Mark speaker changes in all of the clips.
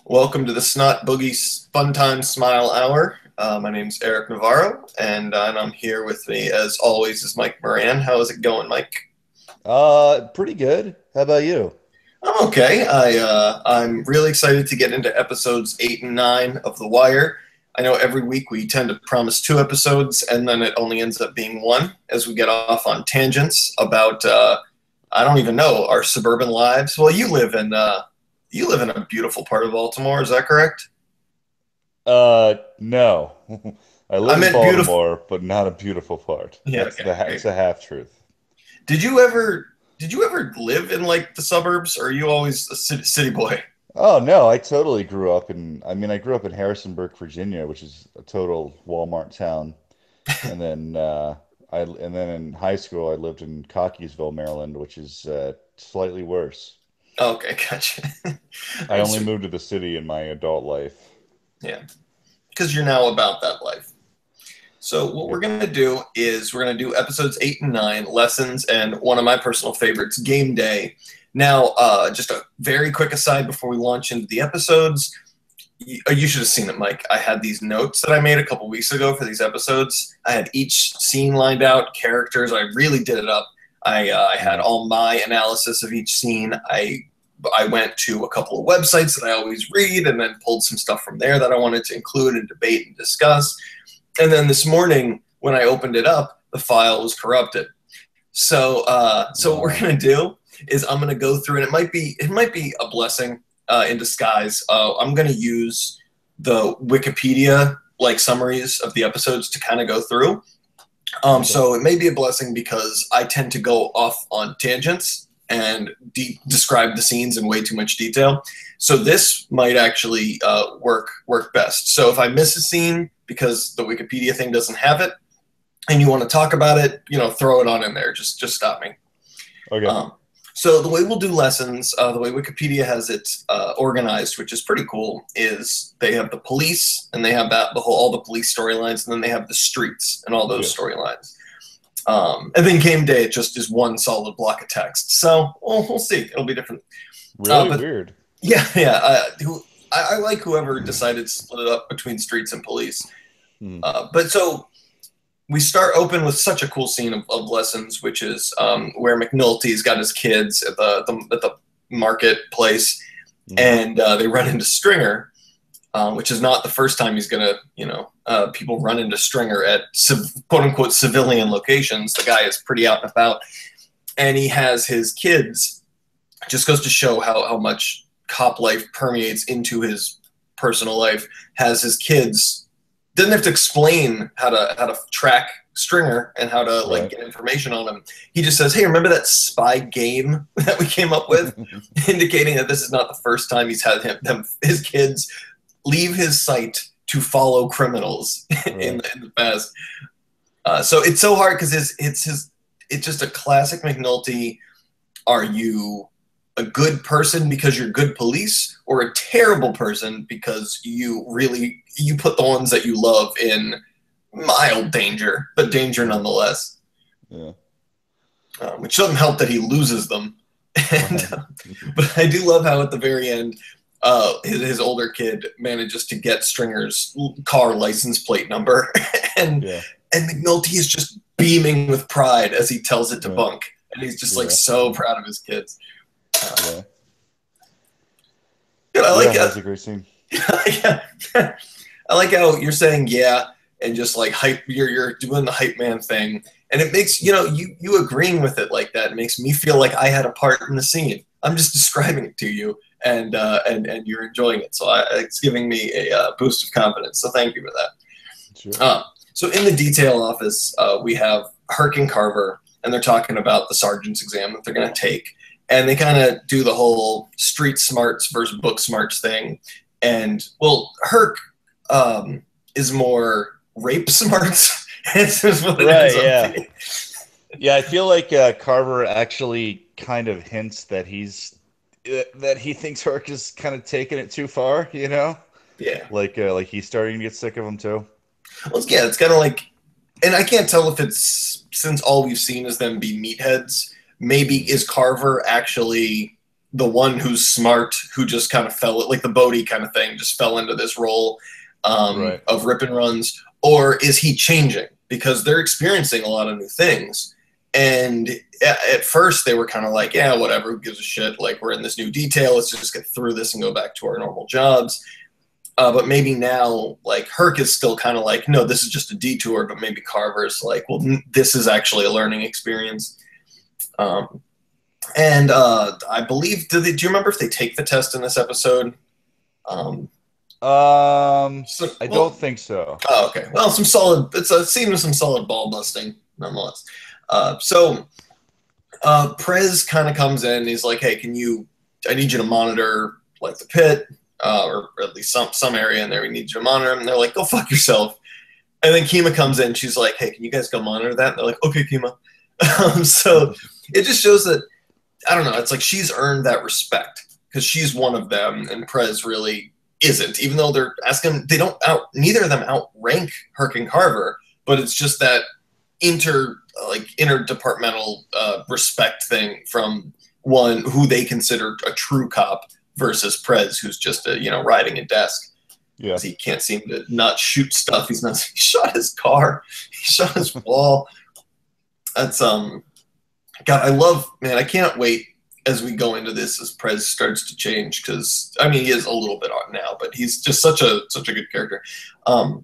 Speaker 1: Welcome to the Snotboogie Funtime Smile Hour. My name's Eric Navarro, and I'm here with me, as always, is Mike Moran. How is it going, Mike?
Speaker 2: Pretty good. How about you?
Speaker 1: I'm okay. I'm really excited to get into episodes 8 and 9 of The Wire. I know every week we tend to promise 2 episodes, and then it only ends up being one as we get off on tangents about I don't even know, our suburban lives. Well, you live in a beautiful part of Baltimore. Is that correct?
Speaker 2: No. I
Speaker 1: I
Speaker 2: live in
Speaker 1: meant beautiful.
Speaker 2: Baltimore, but not a beautiful part.
Speaker 1: Yeah.
Speaker 2: That's
Speaker 1: Okay.
Speaker 2: it's a half truth.
Speaker 1: Did you ever live in like the suburbs, or are you always a city boy?
Speaker 2: Oh no, I totally grew up I grew up in Harrisonburg, Virginia, which is a total Walmart town. And then and then in high school I lived in Cockeysville, Maryland, which is slightly worse.
Speaker 1: Okay, gotcha.
Speaker 2: I only
Speaker 1: So,
Speaker 2: moved to the city in my adult life.
Speaker 1: yeah, because you're now about that life. So what we're
Speaker 2: Yep.
Speaker 1: gonna do is we're gonna do episodes 8 and 9, lessons, and one of my personal favorites, game day. Now, just a very quick aside before we launch into the episodes. You should have seen it, Mike. I had these notes that I made a couple weeks ago for these episodes. I had each scene lined out, characters. I really did it up. I had
Speaker 2: Yeah.
Speaker 1: all my analysis of each scene. I went to a couple of websites that I always read, and then pulled some stuff from there that I wanted to include and debate and discuss. And then this morning, when I opened it up, the file was corrupted. So what we're
Speaker 2: Wow.
Speaker 1: gonna do is I'm gonna go through, and it might be a blessing in disguise. I'm gonna use the Wikipedia like summaries of the episodes to kind of go through.
Speaker 2: Okay.
Speaker 1: So it may be a blessing because I tend to go off on tangents and describe the scenes in way too much detail. So this might actually work best. So if I miss a scene because the Wikipedia thing doesn't have it, and you want to talk about it, throw it on in there. Just stop me.
Speaker 2: Okay.
Speaker 1: Um, so the way we'll do lessons, the way Wikipedia has it organized, which is pretty cool, is they have the police and they have all the police storylines, and then they have the streets and all those
Speaker 2: Yes.
Speaker 1: storylines. And then game day, it just is one solid block of text. So we'll see. It'll be different.
Speaker 2: Really
Speaker 1: But
Speaker 2: weird.
Speaker 1: yeah, yeah. I like whoever decided to split it up between streets and police.
Speaker 2: Hmm.
Speaker 1: But so we start open with such a cool scene of lessons, which is where McNulty's got his kids at the marketplace,
Speaker 2: Hmm.
Speaker 1: and they run into Stringer, which is not the first time he's gonna, people run into Stringer at quote unquote civilian locations. The guy is pretty out and about, and he has his kids. Just goes to show how much cop life permeates into his personal life. Has his kids doesn't have to explain how to track Stringer and how to like
Speaker 2: Right.
Speaker 1: get information on him. He just says, "Hey, remember that spy game that we came up with?" Indicating that this is not the first time he's had his kids leave his sight to follow criminals in
Speaker 2: Right.
Speaker 1: the past. So it's so hard because it's just a classic McNulty. Are you a good person because you're good police, or a terrible person because you put the ones that you love in mild danger, but danger nonetheless?
Speaker 2: Yeah.
Speaker 1: Which doesn't help that he loses them. And
Speaker 2: Right.
Speaker 1: but I do love how at the very end, his older kid manages to get Stringer's car license plate number, and
Speaker 2: Yeah.
Speaker 1: and McNulty is just beaming with pride as he tells it to
Speaker 2: Right.
Speaker 1: Bunk, and he's just like
Speaker 2: Yeah.
Speaker 1: so proud of his kids.
Speaker 2: Yeah.
Speaker 1: I
Speaker 2: Yeah,
Speaker 1: like
Speaker 2: that
Speaker 1: it.
Speaker 2: was a great scene.
Speaker 1: I like how you're saying yeah and just like hype. You're doing the hype man thing, and it makes you agreeing with it like that. It makes me feel like I had a part in the scene. I'm just describing it to you, and you're enjoying it. So it's giving me a boost of confidence. So thank you for that.
Speaker 2: Sure.
Speaker 1: So in the detail office, we have Herc and Carver, and they're talking about the sergeant's exam that they're going to take, and they kind of do the whole street smarts versus book smarts thing. And well, Herc is more rape smarts. It's just what it ends
Speaker 2: Right,
Speaker 1: up
Speaker 2: yeah.
Speaker 1: being.
Speaker 2: Yeah, I feel like Carver actually kind of hints that that he thinks Herc is kind of taking it too far, you know?
Speaker 1: Yeah.
Speaker 2: Like he's starting to get sick of him too.
Speaker 1: Well, yeah, it's kind of like, and I can't tell if it's since all we've seen is them be meatheads. Maybe
Speaker 2: Hmm.
Speaker 1: is Carver actually the one who's smart, who just kind of fell, like the Bodhi kind of thing, just fell into this role
Speaker 2: Right.
Speaker 1: of rip and runs, or is he changing because they're experiencing a lot of new things? And at first they were kind of like, yeah, whatever, who gives a shit? Like, we're in this new detail, let's just get through this and go back to our normal jobs. But maybe now, like, Herc is still kind of like, no, this is just a detour. But maybe Carver's like, well, this is actually a learning experience. Um, and I believe, do you remember if they take the test in this episode? Um,
Speaker 2: I
Speaker 1: well,
Speaker 2: don't think so.
Speaker 1: oh, okay. Well, some solid. It's a scene with some solid ball busting, nonetheless. So Prez kind of comes in. And he's like, "Hey, I need you to monitor like the pit, or at least some area in there. We need you to monitor them." And they're like, "Go fuck yourself." And then Kima comes in. She's like, "Hey, can you guys go monitor that?" And they're like, "Okay, Kima." So it just shows that, I don't know. It's like she's earned that respect because she's one of them, and Prez really isn't. Even though they're asking, neither of them outrank Herc and Carver, but it's just that interdepartmental respect thing from one who they consider a true cop versus Prez, who's just riding a desk.
Speaker 2: Yeah.
Speaker 1: He can't seem to not shoot stuff. He shot his car. He shot his wall. That's God, I can't wait as we go into this, as Prez starts to change, because I mean he is a little bit on now, but he's just such a good character. All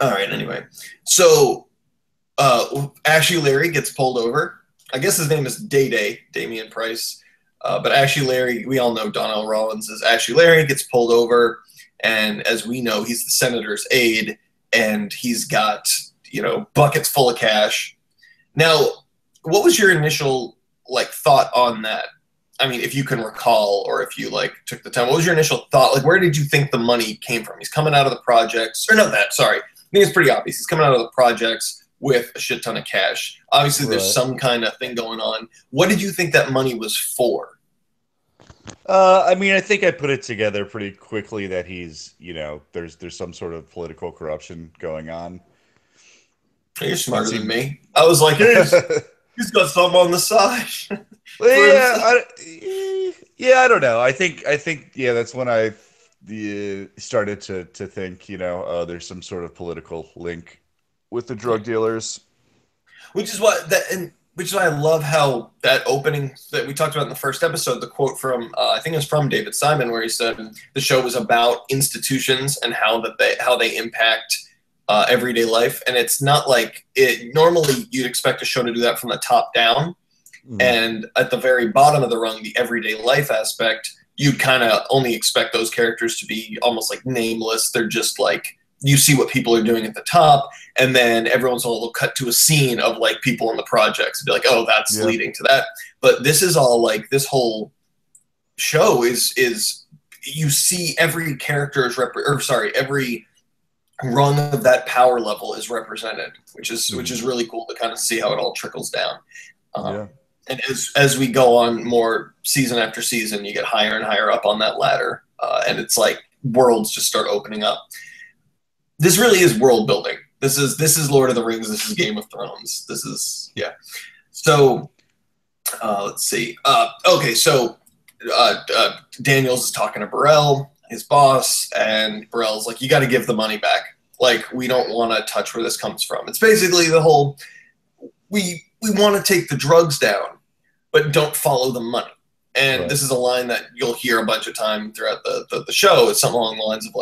Speaker 1: right, anyway. So Ashley Larry gets pulled over. I guess his name is Damian Price. But Ashley Larry, we all know Donnell Rollins as Ashley Larry, gets pulled over, and as we know, he's the senator's aide, and he's got, buckets full of cash. Now, what was your initial thought on that? I mean, if you can recall, or if you took the time, what was your initial thought? Like, where did you think the money came from? He's coming out of the projects, or no, sorry. I think it's pretty obvious. He's coming out of the projects with a shit ton of cash. Obviously, there's some kind of thing going on. What did you think that money was for?
Speaker 2: I mean, I think I put it together pretty quickly that he's, there's some sort of political corruption going on.
Speaker 1: You're smarter than me. I was like, he's got something on the side.
Speaker 2: Well, yeah, I don't know. I think, yeah, that's when I started to think, there's some sort of political link with the drug dealers.
Speaker 1: Which is why I love how that opening that we talked about in the first episode, the quote from I think it was from David Simon, where he said the show was about institutions and how they impact everyday life. And it's not like it normally you'd expect a show to do that from the top down. Mm-hmm. And at the very bottom of the rung, the everyday life aspect, you'd kind of only expect those characters to be almost like nameless. They're just like, you see what people are doing at the top, and then every once in a while they'll cut to a scene of people in the projects and be like, oh, that's leading to that. But this is all this whole show is you see every character is every rung of that power level is represented, which is really cool to kind of see how it all trickles down. And as we go on more season after season, you get higher and higher up on that ladder, and it's like worlds just start opening up. This really is world building. This is Lord of the Rings. This is Game of Thrones. This is So let's see. Okay, so Daniels is talking to Burrell, his boss, and Burrell's like, "You got to give the money back. We don't want to touch where this comes from." It's basically the whole we want to take the drugs down, but don't follow the money. And This is a line that you'll hear a bunch of time throughout the show. It's something along the lines of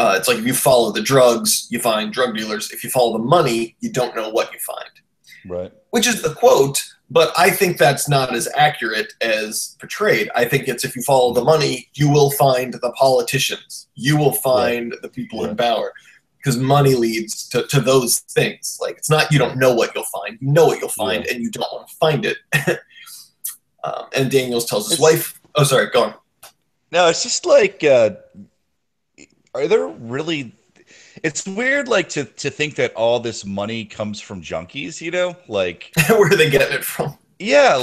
Speaker 1: it's like if you follow the drugs, you find drug dealers. If you follow the money, you don't know what you find.
Speaker 2: Right.
Speaker 1: Which is the quote, but I think that's not as accurate as portrayed. I think it's if you follow the money, you will find the politicians. You will find the people in power. Because money leads to those things. It's not you don't know what you'll find. You know what you'll find, and you don't want to find it. And Daniels tells his wife... Oh, sorry, go on.
Speaker 2: No, it's just are there really... It's weird, to think that all this money comes from junkies,
Speaker 1: Where are they getting it from?
Speaker 2: Yeah,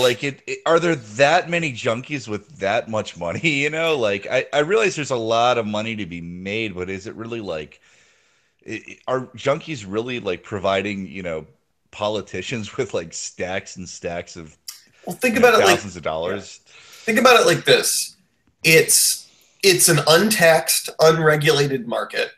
Speaker 2: are there that many junkies with that much money, I realize there's a lot of money to be made, but is it really, are junkies really, providing, politicians with, stacks and stacks of
Speaker 1: think about
Speaker 2: thousands of dollars?
Speaker 1: think about it like this. It's an untaxed, unregulated market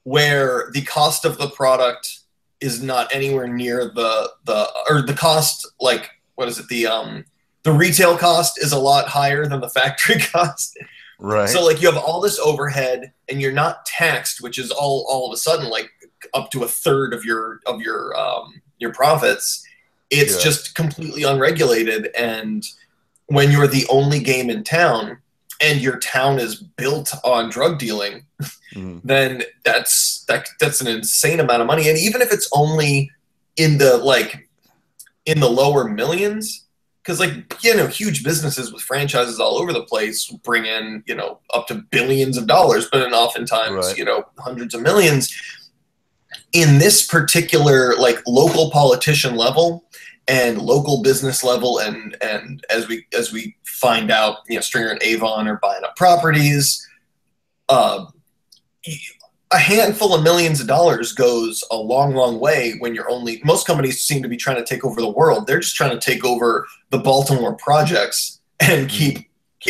Speaker 1: where the cost of the product is not anywhere near the cost, like, what is it? The retail cost is a lot higher than the factory cost.
Speaker 2: Right.
Speaker 1: So like you have all this overhead and you're not taxed, which is all of a sudden like up to a third of your profits. It's just completely unregulated. And when you're the only game in town and your town is built on drug dealing, then that's an insane amount of money. And even if it's only in the lower millions, because huge businesses with franchises all over the place bring in up to billions of dollars, but then oftentimes hundreds of millions. In this particular local politician level and local business level, and as we find out, Stringer and Avon are buying up properties. A handful of millions of dollars goes a long, long way when most companies seem to be trying to take over the world. They're just trying to take over the Baltimore projects and keep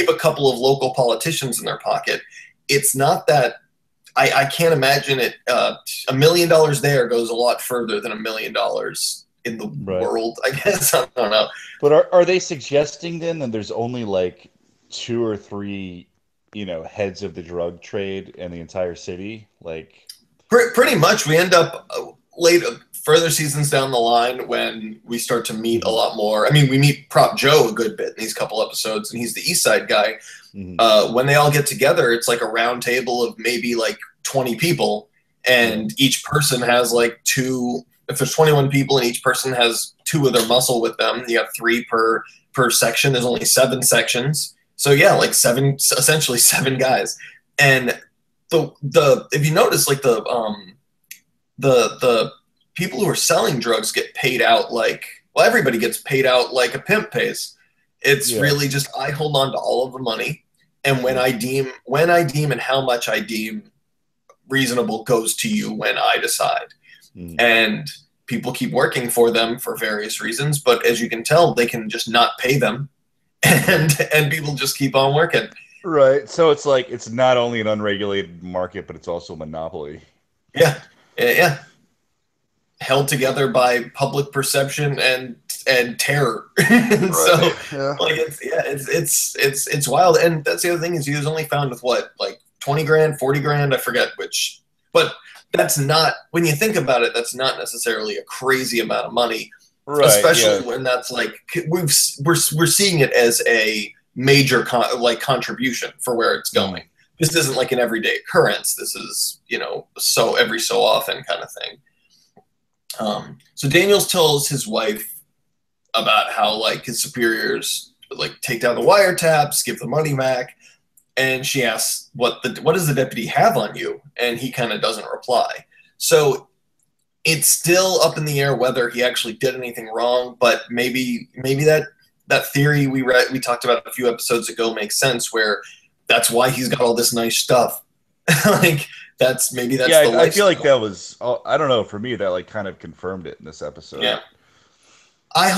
Speaker 1: a couple of local politicians in their pocket. It's not that I can't imagine it. $1 million there goes a lot further than $1 million in the world, I guess. I don't know.
Speaker 2: But are they suggesting then that there's only like 2 or 3 heads of the drug trade in the entire city? Like
Speaker 1: pretty much. We end up further seasons down the line when we start to meet a lot more. I mean, we meet Prop Joe a good bit in these couple episodes, and he's the East Side guy. When they all get together, it's like a round table of maybe like 20 people, and each person has like 2. If there's 21 people and each person has 2 of their muscle with them, you have 3 per section. There's only 7 sections. So yeah, like essentially 7 guys. And the if you notice, like the people who are selling drugs get paid out everybody gets paid out like a pimp pays. It's really just I hold on to all of the money, and when I deem and how much I deem reasonable goes to you when I decide. And people keep working for them for various reasons, but as you can tell, they can just not pay them. And people just keep on working.
Speaker 2: Right. So it's like it's not only an unregulated market, but it's also a monopoly.
Speaker 1: Yeah. Held together by public perception and terror. So it's wild. And that's the other thing is he was only found with what, like 20 grand, 40 grand, I forget which. But that's not, when you think about it, that's not necessarily a crazy amount of money. Right, especially when that's like we're seeing it as a major contribution for where it's going. This isn't like an everyday occurrence. This is so every so often kind of thing. So Daniels tells his wife about how like his superiors like take down the wiretaps, give the money back, and she asks what does the deputy have on you, and he kind of doesn't reply. So it's still up in the air whether he actually did anything wrong, but maybe that theory we talked about a few episodes ago makes sense, where that's why he's got all this nice stuff. that's the
Speaker 2: I feel like that was, I don't know, for me that like kind of confirmed it in this episode.
Speaker 1: Yeah. I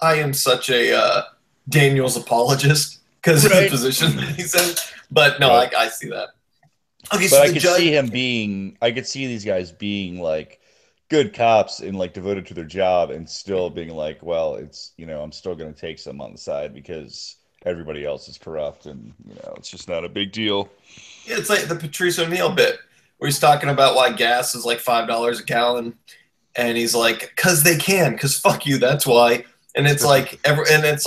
Speaker 1: am such a Daniels apologist because of the position that he's in. But no, I see that. Okay,
Speaker 2: but I could see these guys being like good cops and like devoted to their job and still being like, well, it's, I'm still going to take some on the side because everybody else is corrupt and, it's just not a big deal.
Speaker 1: Yeah, it's like the Patrice O'Neill bit where he's talking about why gas is like $5 a gallon. And he's like, because they can, because fuck you, that's why. And it's like, that's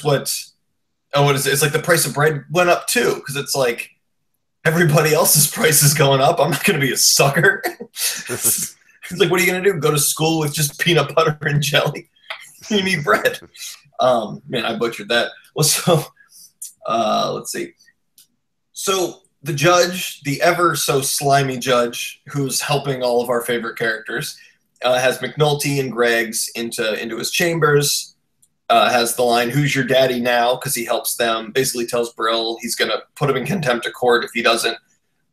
Speaker 1: what, what is it? It's like the price of bread went up too, because it's like, everybody else's price is going up. I'm not going to be a sucker. It's like, what are you going to do? Go to school with just peanut butter and jelly? You need bread. Man, I butchered that. Well, so let's see. So the judge, the ever so slimy judge, who's helping all of our favorite characters, has McNulty and Greggs into his chambers. Has the line, "Who's your daddy now?" because he helps them. Basically tells Brill he's going to put him in contempt of court if he doesn't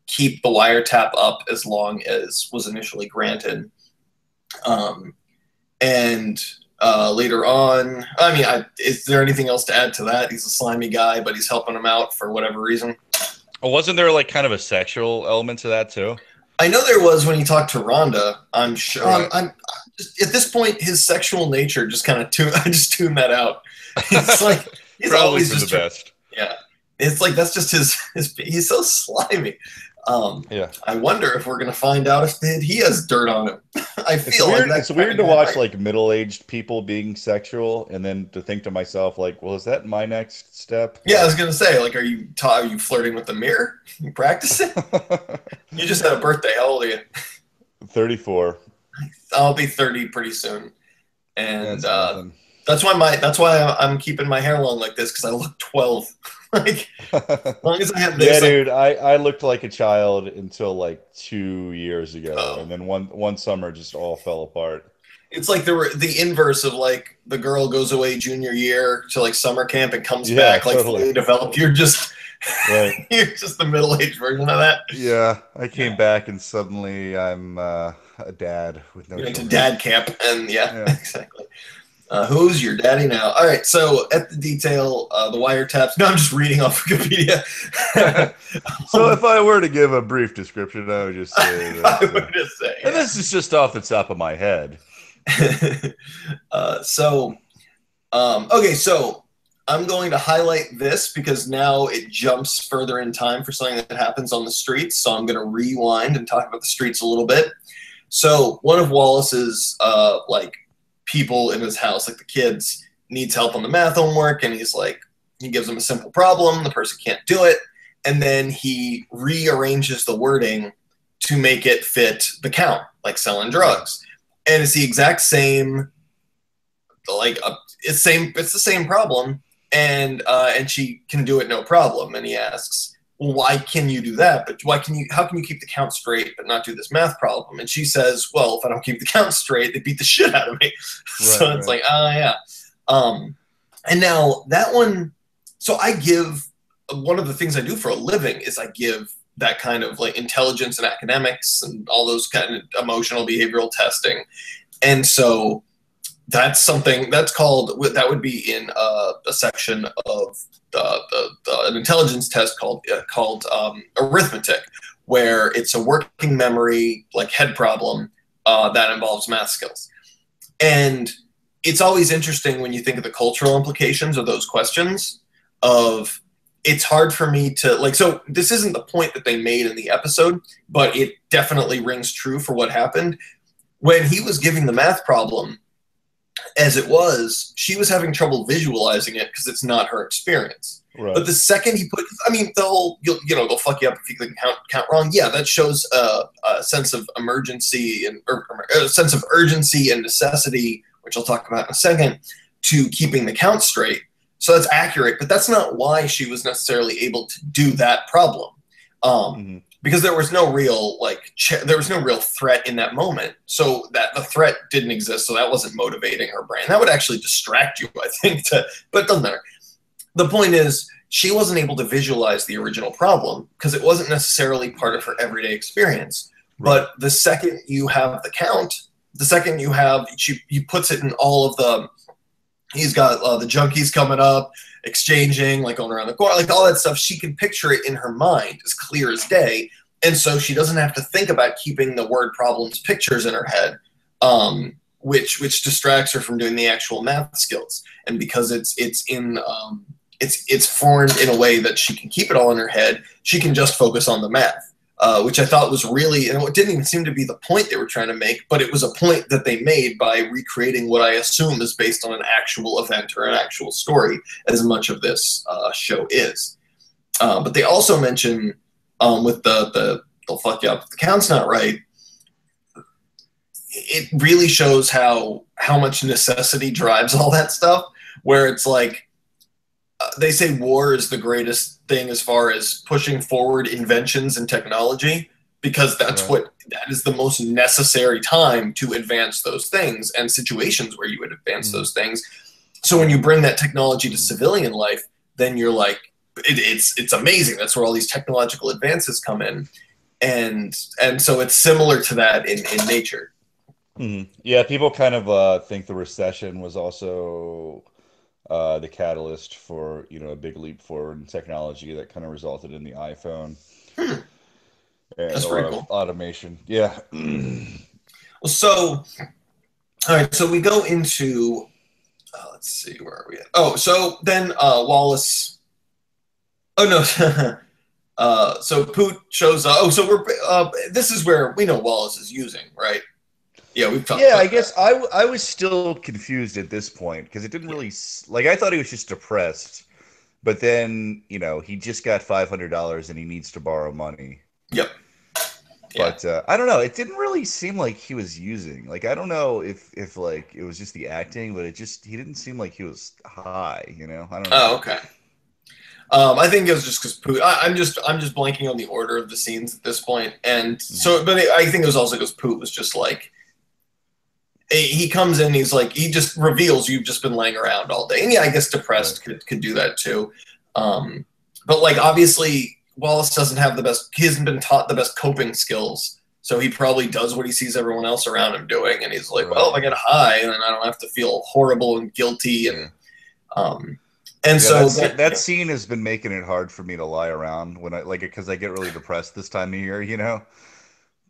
Speaker 1: keep the wiretap up as long as was initially granted. And later on. I mean, is there anything else to add to that? He's a slimy guy, but he's helping him out for whatever reason.
Speaker 3: Well, wasn't there like kind of a sexual element to that too?
Speaker 1: I know there was when he talked to Rhonda. I'm sure.
Speaker 3: Right.
Speaker 1: I'm just, at this point, his sexual nature just kind of I just tuned that out. It's like he's
Speaker 3: Probably
Speaker 1: always
Speaker 3: for
Speaker 1: just
Speaker 3: the best.
Speaker 1: yeah. It's like that's just his. He's so slimy.
Speaker 3: Yeah.
Speaker 1: I wonder if we're gonna find out if he has dirt on him. I
Speaker 2: It's
Speaker 1: feel
Speaker 2: weird.
Speaker 1: like
Speaker 2: It's weird to watch like middle-aged people being sexual, and then to think to myself, like, well, is that my next step?
Speaker 1: Yeah, I was gonna say, like, are you flirting with the mirror? You practicing? You just had a birthday. How old are you?
Speaker 2: 34.
Speaker 1: I'll be 30 pretty soon, and
Speaker 2: That's
Speaker 1: that's why I'm keeping my hair long like this because I look 12. Like, as long as I have this,
Speaker 2: Yeah, dude, I looked like a child until like 2 years ago, and then one summer just all fell apart.
Speaker 1: it's like the inverse of like the girl goes away junior year to like summer camp and comes
Speaker 2: Yeah,
Speaker 1: back like
Speaker 2: totally.
Speaker 1: fully developed. You're just
Speaker 2: Right.
Speaker 1: you're just the middle-aged version of that.
Speaker 2: Yeah, I came back and suddenly I'm a dad with no
Speaker 1: You went to
Speaker 2: children.
Speaker 1: dad camp, and yeah,
Speaker 2: Yeah.
Speaker 1: exactly. Who's your daddy now? All right, so at the detail, the wiretaps. No, I'm just reading off Wikipedia.
Speaker 2: So if I were to give a brief description, I would just say
Speaker 1: I
Speaker 2: that,
Speaker 1: would just say,
Speaker 2: and this is just off the top of my head.
Speaker 1: Okay, so I'm going to highlight this because now it jumps further in time for something that happens on the streets. So I'm going to rewind and talk about the streets a little bit. So one of Wallace's like people in his house, like the kids, needs help on the math homework, and he gives them a simple problem. The person can't do it, and then he rearranges the wording to make it fit the count, like selling drugs. And it's the exact same, it's the same problem, and she can do it no problem. And he asks, well, why can you do that? But how can you keep the count straight but not do this math problem? And she says, well, if I don't keep the count straight, they beat the shit out of me. So it's like, yeah. And now that one, so I give, one of the things I do for a living is I give that kind of like intelligence and academics and all those kind of emotional behavioral testing. And so that's something that's called, that would be in a section of an intelligence test called arithmetic, where it's a working memory, like head problem that involves math skills. And it's always interesting when you think of the cultural implications of those questions of, it's hard for me to like, so this isn't the point that they made in the episode, but it definitely rings true for what happened. When he was giving the math problem, as it was, she was having trouble visualizing it because it's not her experience.
Speaker 2: Right.
Speaker 1: But the second he put, I mean, the whole, they'll fuck you up if you can count wrong. Yeah, that shows a sense of emergency and a sense of urgency and necessity, which I'll talk about in a second, to keeping the count straight. So that's accurate, but that's not why she was necessarily able to do that problem. Because there was no real there was no real threat in that moment. So that the threat didn't exist. So that wasn't motivating her brain. That would actually distract you, I think. But it doesn't matter. The point is, she wasn't able to visualize the original problem because it wasn't necessarily part of her everyday experience. Right. But the second you have the count, the second you have, he puts it in all of the. He's got the junkies coming up, exchanging, like going around the corner, like all that stuff. She can picture it in her mind as clear as day. And so she doesn't have to think about keeping the word problems pictures in her head, which distracts her from doing the actual math skills. And because it's formed in a way that she can keep it all in her head, she can just focus on the math. Which I thought was really, and it didn't even seem to be the point they were trying to make, but it was a point that they made by recreating what I assume is based on an actual event or an actual story, as much of this show is. But they also mention with they'll fuck you up if the count's not right. It really shows how much necessity drives all that stuff, where it's like, they say war is the greatest thing as far as pushing forward inventions and technology, because that is the most necessary time to advance those things and situations where you would advance those things. So when you bring that technology to civilian life, then you're like, it's amazing. That's where all these technological advances come in. And so it's similar to that in nature.
Speaker 3: Yeah, people kind of think the recession was also the catalyst for, a big leap forward in technology that kind of resulted in the iPhone
Speaker 1: Hmm,
Speaker 3: and
Speaker 1: that's
Speaker 3: a lot
Speaker 1: pretty
Speaker 3: of
Speaker 1: cool.
Speaker 3: automation. Yeah.
Speaker 1: Well, so all right, so we go into let's see, where are we at? Oh, so then Wallace. Oh no. So Poot shows up. Oh, so we're this is where we know Wallace is using, right? Yeah, we've talked
Speaker 3: Yeah, I
Speaker 1: about that.
Speaker 3: guess I was still confused at this point because it didn't
Speaker 1: Yeah.
Speaker 3: really like I thought he was just depressed, but then, he just got $500 and he needs to borrow money.
Speaker 1: Yep. Yeah.
Speaker 3: But I don't know. It didn't really seem like he was using. Like I don't know if like it was just the acting, but he didn't seem like he was high. I don't know.
Speaker 1: Oh, okay. I think it was just because Poot. I'm just blanking on the order of the scenes at this point, and
Speaker 3: Mhm.
Speaker 1: so, but I think it was also because Poot was just like he comes in, he's like he just reveals you've just been laying around all day, and yeah, I guess
Speaker 3: Right.
Speaker 1: depressed could do that too. But like obviously Wallace doesn't have the best. He hasn't been taught the best coping skills. So he probably does what he sees everyone else around him doing, and he's like, "Well, if
Speaker 3: Right.
Speaker 1: I get high, and then I don't have to feel horrible and guilty."
Speaker 3: Yeah.
Speaker 1: Um, and
Speaker 3: Yeah,
Speaker 1: so that
Speaker 3: that scene has been making it hard for me to lie around when I like it because I get really depressed this time of year.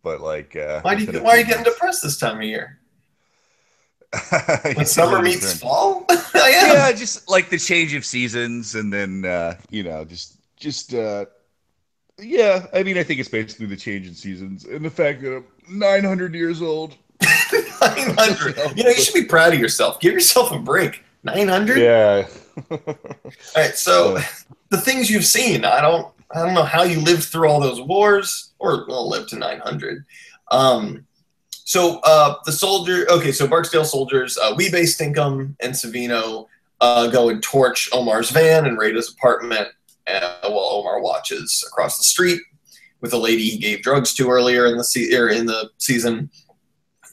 Speaker 3: But like within a
Speaker 1: why are
Speaker 3: few
Speaker 1: you getting
Speaker 3: months,
Speaker 1: depressed this time of year? When
Speaker 3: because
Speaker 1: summer
Speaker 3: of the
Speaker 1: meets
Speaker 3: turn.
Speaker 1: fall? I
Speaker 3: Yeah,
Speaker 1: am.
Speaker 3: just like the change of seasons, and then just yeah. I mean, I think it's basically the change in seasons and the fact that I'm 900 years old. Doesn't
Speaker 1: 900.
Speaker 3: help,
Speaker 1: You
Speaker 3: but
Speaker 1: should be proud of yourself. Give yourself a break. 900?
Speaker 3: yeah.
Speaker 1: All right, so
Speaker 3: Uh,
Speaker 1: the things you've seen, I don't know how you lived through all those wars or well, lived to 900. Um, the soldier, okay, so Barksdale soldiers, Weebay, Stinkum, and Savino go and torch Omar's van and raid his apartment while Omar watches across the street with a lady he gave drugs to earlier in the season.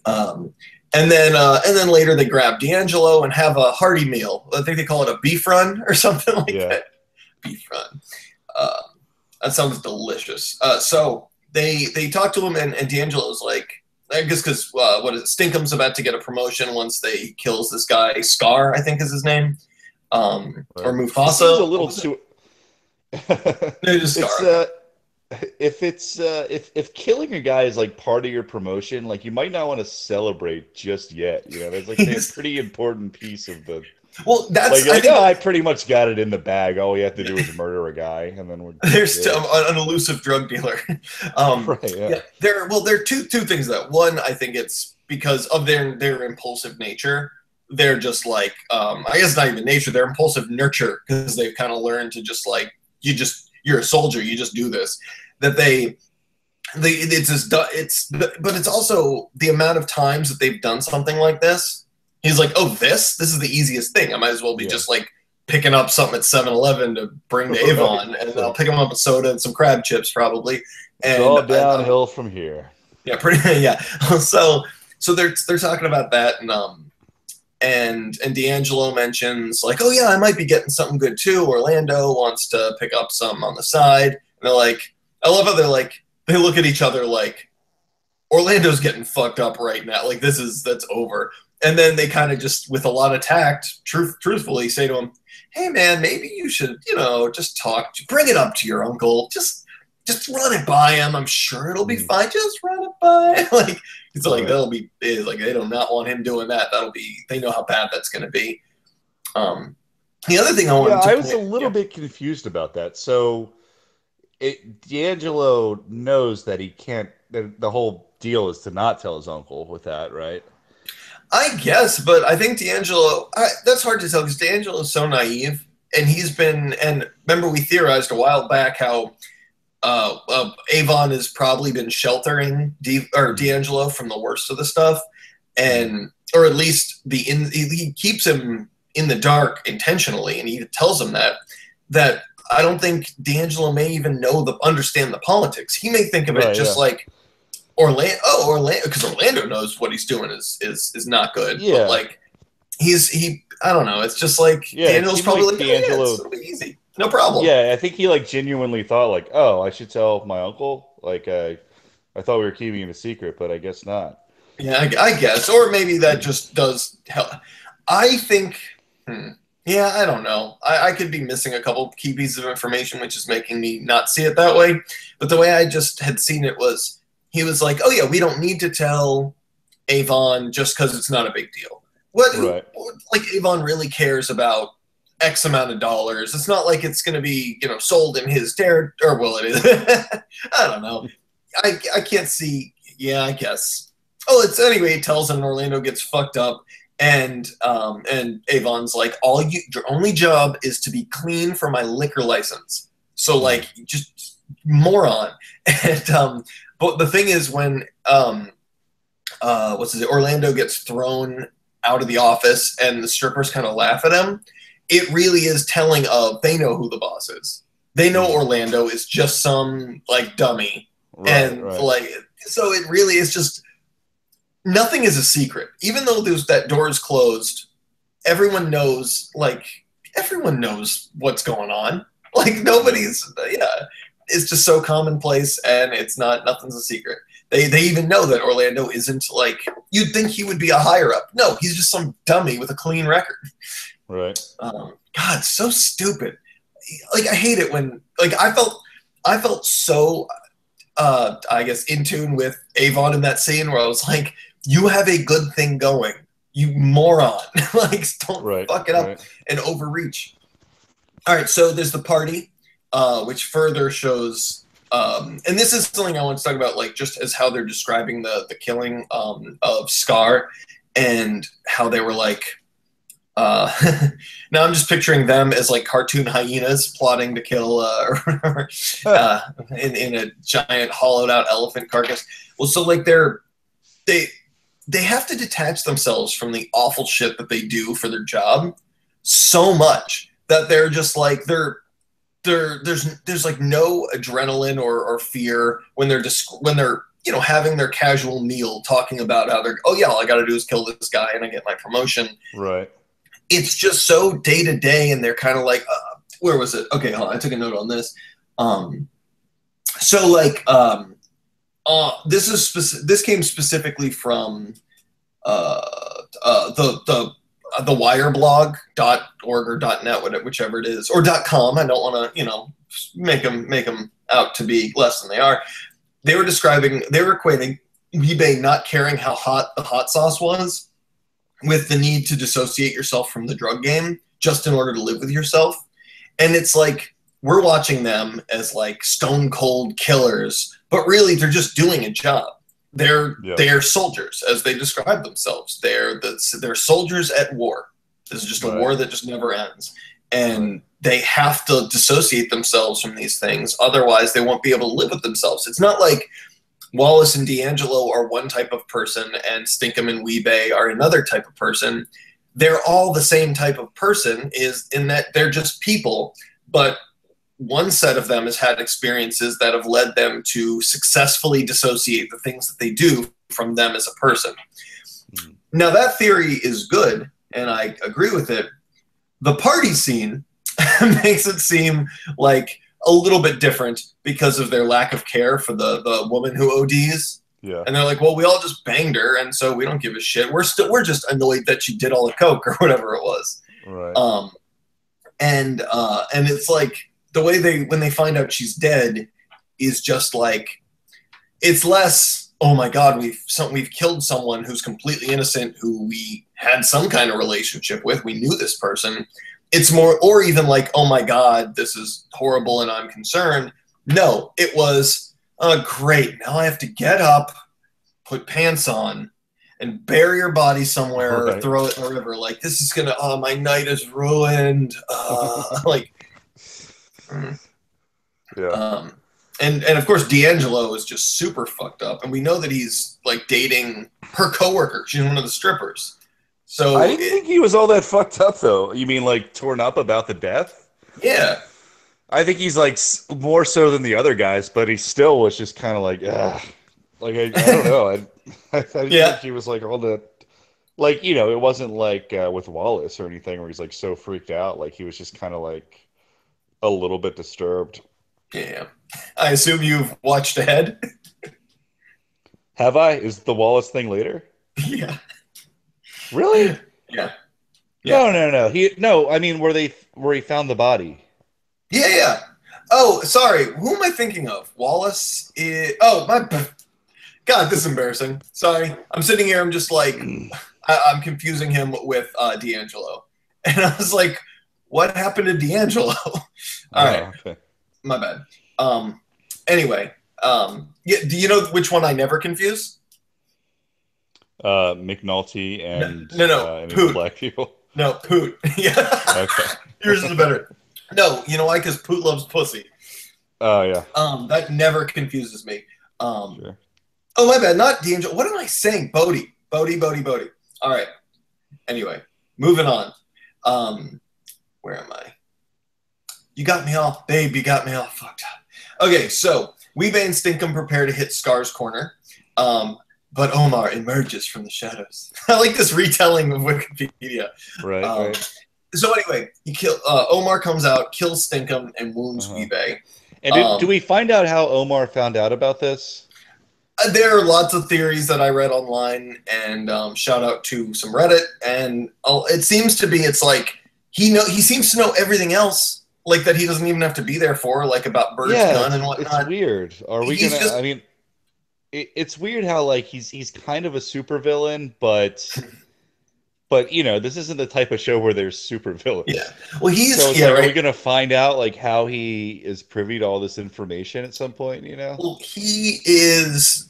Speaker 1: Um, and then later they grab D'Angelo and have a hearty meal. I think they call it a beef run or something like
Speaker 3: yeah.
Speaker 1: that. Beef run. Uh, that sounds delicious. So they talk to him, and D'Angelo's like, I guess because what is it? Stinkum's about to get a promotion once they kills this guy. Scar, I think is his name, or
Speaker 3: Right. It seems a
Speaker 1: Mufasa. What
Speaker 3: little
Speaker 1: was it?
Speaker 3: too.
Speaker 1: No, just
Speaker 3: It's
Speaker 1: Scar. Okay.
Speaker 3: if it's if killing a guy is like part of your promotion, like you might not want to celebrate just yet. That's like a pretty important piece of the
Speaker 1: Well,
Speaker 3: like
Speaker 1: that's
Speaker 3: you're
Speaker 1: I
Speaker 3: like,
Speaker 1: think
Speaker 3: oh, I pretty much got it in the bag. All we have to do is murder a guy, and then we're
Speaker 1: there's
Speaker 3: good.
Speaker 1: an elusive drug dealer.
Speaker 3: Right? Yeah.
Speaker 1: Yeah, there are two things that one I think it's because of their impulsive nature. They're just like I guess not even nature. They're impulsive nurture because they've kind of learned to just like you're a soldier. You just do this. That it's just but it's also the amount of times that they've done something like this. He's like, oh, this is the easiest thing. I might as well be
Speaker 3: Yeah.
Speaker 1: just like picking up something at 7-Eleven to bring to
Speaker 3: Right.
Speaker 1: Avon, and
Speaker 3: It's
Speaker 1: I'll
Speaker 3: like
Speaker 1: pick him up a soda and some crab chips probably,
Speaker 2: It's
Speaker 1: and
Speaker 2: all downhill from here.
Speaker 1: yeah, pretty yeah. So they're talking about that, and D'Angelo mentions like, oh yeah, I might be getting something good too. Orlando wants to pick up some on the side, and they're like, I love how they look at each other like Orlando's getting fucked up right now. Like that's over. And then they kind of just, with a lot of tact, truthfully, say to him, "Hey man, maybe you should, just bring it up to your uncle. Just run it by him. I'm sure it'll be
Speaker 3: Mhm.
Speaker 1: fine. Just run it by." Like it's like
Speaker 3: Right.
Speaker 1: it's like they do not want him doing that. They know how bad that's going to be. Um, the other thing I
Speaker 2: Yeah,
Speaker 1: wanted to
Speaker 2: I was a
Speaker 1: point,
Speaker 2: little
Speaker 1: yeah,
Speaker 2: bit confused about that. So D'Angelo knows that he can't. That the whole deal is to not tell his uncle with that, right?
Speaker 1: I guess, but I think that's hard to tell because D'Angelo is so naive, and and remember we theorized a while back how Avon has probably been sheltering
Speaker 2: Mhm.
Speaker 1: D'Angelo from the worst of the stuff,
Speaker 2: Mhm.
Speaker 1: and or at least he keeps him in the dark intentionally, and he tells him that I don't think D'Angelo may even understand the politics. He may think of it
Speaker 2: Right.
Speaker 1: just
Speaker 2: Yeah.
Speaker 1: like Orlando, because Orlando knows what he's doing is not good, but
Speaker 2: Yeah.
Speaker 1: like he I don't know. It's just like
Speaker 2: Yeah. It
Speaker 1: D'Angelo's
Speaker 2: seemed
Speaker 1: probably
Speaker 2: like
Speaker 1: like, oh yeah,
Speaker 2: D'Angelo.
Speaker 1: it'll be easy, no problem.
Speaker 2: Yeah, I think he like genuinely thought like, oh, I should tell my uncle. Like, I thought we were keeping it a secret, but I guess not.
Speaker 1: Yeah, I guess. Or maybe that just does help. I think, yeah, I don't know. I could be missing a couple key pieces of information, which is making me not see it that way. But the way I just had seen it was, he was like, oh, yeah, we don't need to tell Avon just because it's not a big deal.
Speaker 2: Right.
Speaker 1: Like, Avon really cares about X amount of dollars. It's not like it's going to be, sold in his territory, or well, it is. I don't know. I can't see. Yeah, I guess. Oh, it's anyway. He tells him Orlando gets fucked up, and Avon's like, your only job is to be clean for my liquor license. So like, just moron. And but the thing is, when Orlando gets thrown out of the office, and the strippers kind of laugh at him. It really is telling of they know who the boss is. They know Orlando is just some like dummy. Like, so it really is just, nothing is a secret. Even though that door is closed, everyone knows what's going on. Like, nobody's, it's just so commonplace, and nothing's a secret. They even know that Orlando isn't like, you'd think he would be a higher up. No, he's just some dummy with a clean record.
Speaker 2: Right.
Speaker 1: God, so stupid. Like, I hate it when, like, I felt so I guess in tune with Avon in that scene where I was like, you have a good thing going, you moron. Like, don't fuck it up and overreach. All right, so there's the party, which further shows, and this is something I want to talk about, like, just as how they're describing the killing of Scar, and how they were like, now I'm just picturing them as like cartoon hyenas plotting to kill in a giant hollowed out elephant carcass. Well, so like they have to detach themselves from the awful shit that they do for their job so much that they're just like there's like no adrenaline or fear when they're having their casual meal, talking about how they're, oh yeah, all I got to do is kill this guy and I get my promotion.
Speaker 2: Right.
Speaker 1: It's just so day to day, and they're kind of like, where was it? Okay, hold on, I took a note on this. So like, this came specifically from the wireblog.org or .net, whichever it is, or .com. I don't want to make them out to be less than they are. They were equating eBay not caring how hot the hot sauce was with the need to dissociate yourself from the drug game just in order to live with yourself. And it's like, we're watching them as like stone cold killers, but really they're just doing a job. They're soldiers, as they describe themselves. They're soldiers at war. This is just a war that just never ends. And they have to dissociate themselves from these things. Otherwise, they won't be able to live with themselves. It's not like Wallace and D'Angelo are one type of person and Stinkum and Weebay are another type of person. They're all the same type of person, is in that they're just people, but one set of them has had experiences that have led them to successfully dissociate the things that they do from them as a person. Mm-hmm. Now, that theory is good, and I agree with it. The party scene makes it seem like a little bit different because of their lack of care for the woman who ODs.
Speaker 2: Yeah. And
Speaker 1: they're like, well, we all just banged her, and so we don't give a shit. We're just annoyed that she did all the coke or whatever it was.
Speaker 2: Right.
Speaker 1: And it's like the way when they find out she's dead is just like, it's less, oh my God, we've killed someone who's completely innocent, who we had some kind of relationship with. We knew this person. It's more, or even like, oh my God, this is horrible and I'm concerned. No, it was, great. Now I have to get up, put pants on, and bury your body somewhere or throw it in the river. Like, this is gonna, my night is ruined.
Speaker 2: Yeah.
Speaker 1: And of course, D'Angelo is just super fucked up, and we know that he's like dating her coworker. She's one of the strippers. So
Speaker 2: I didn't think he was all that fucked up, though. You mean like torn up about the death?
Speaker 1: Yeah.
Speaker 2: I think he's like more so than the other guys, but he still was just kind of like, ugh. Like, I don't know. I didn't think he was like all that. Like, it wasn't like with Wallace or anything where he's like so freaked out. Like, he was just kind of like a little bit disturbed.
Speaker 1: Yeah. I assume you've watched ahead.
Speaker 2: Have I? Is the Wallace thing later?
Speaker 1: Yeah.
Speaker 2: Really?
Speaker 1: Yeah.
Speaker 2: No. I mean, where he found the body.
Speaker 1: Yeah, yeah. Oh, sorry. Who am I thinking of? Wallace is. Oh, my. God, this is embarrassing. Sorry. I'm sitting here. I'm just like, I'm confusing him with D'Angelo. And I was like, what happened to D'Angelo? All right.
Speaker 2: Okay.
Speaker 1: My bad. Anyway. Yeah, do you know which one I never confuse?
Speaker 2: McNulty and
Speaker 1: No.
Speaker 2: any of the
Speaker 1: Poot.
Speaker 2: black people.
Speaker 1: No, Poot. Yeah.
Speaker 2: Okay.
Speaker 1: Yours is better. No, you know why? Because Poot loves pussy.
Speaker 2: Oh yeah.
Speaker 1: That never confuses me.
Speaker 2: Sure.
Speaker 1: Oh, my bad. Not D'Angelo. What am I saying? Bodie. All right. Anyway, moving on. Where am I? You got me all, babe. You got me all fucked up. Okay, so Weebay and Stinkum prepare to hit Scar's corner. But Omar emerges from the shadows. I like this retelling of Wikipedia.
Speaker 2: Right.
Speaker 1: So anyway, Omar comes out, kills Stinkum, and wounds Weebay.
Speaker 2: And do we find out how Omar found out about this?
Speaker 1: There are lots of theories that I read online, and shout out to some Reddit. And it seems to be, it's like he seems to know everything else, like that he doesn't even have to be there for, like about Bird's gun and whatnot.
Speaker 2: It's weird. Are we gonna? I mean, it's weird how like he's kind of a supervillain, but you know, this isn't the type of show where there's supervillains.
Speaker 1: Yeah. Well,
Speaker 2: so it's like, right. Are we gonna find out like how he is privy to all this information at some point? You know.
Speaker 1: Well, he is.